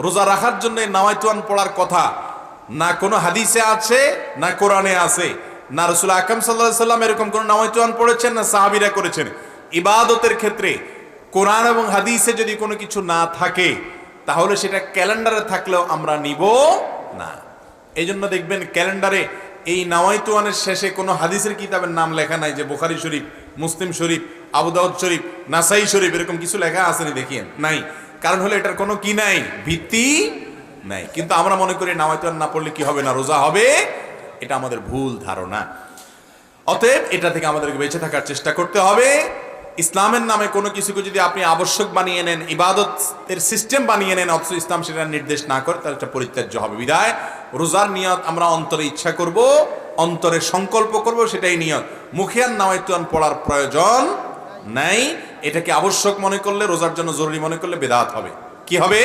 রোজা রাখার জন্য নাওয়াইতুয়ান পড়ার কথা না কোনো হাদিসে আছে না কোরআনে আছে, না রাসূল আকরাম সাল্লাল্লাহু আলাইহি সাল্লাম এরকম কোন নাওয়াইতুয়ান পড়েছেন না সাহাবীরা করেছেন। ইবাদতের ক্ষেত্রে কোরআন এবং হাদিসে যদি কোনো কিছু না থাকে তাহলে সেটা ক্যালেন্ডারে থাকলেও আমরা নিব না। এই জন্য দেখবেন ক্যালেন্ডারে এই নাওয়াইতুয়ানের শেষে কোনো হাদিসের কিতাবের নাম লেখা নাই যে বুখারী শরীফ, মুসলিম শরীফ, আবু দাউদ শরীফ, নাসাই শরীফ এরকম কিছু লেখা আসেনি দেখিয়েন নাই। কারণ হলো এটার কোনো কি নাই, ভিত্তি নাই। কিন্তু আমরা মনে করি নাওয়াইতুয়ান না পড়লে কি হবে না, রোজা হবে। এটা আমাদের ভুল ধারণা। অতএব এটা থেকে আমাদেরকে বেঁচে থাকার চেষ্টা করতে হবে। ইসলামের নামে কোনো কিছুকে যদি আপনি আবশ্যক বানিয়ে নেন, ইবাদতের সিস্টেম বানিয়ে নেন, অথচ ইসলাম সেটা নির্দেশ না করে, তাহলে এটা পরিত্যাজ্য হবে। বিদায় রোজার নিয়ত আমরা অন্তরে ইচ্ছা করব, অন্তরে সংকল্প করব, সেটাই নিয়ত। মুখে আর নাওয়াইতুয়ান পড়ার প্রয়োজন নাই। এটাকে আবশ্যক মনে করলে, রোজার জন্য জরুরি মনে করলে বেদাত হবে। কি হবে?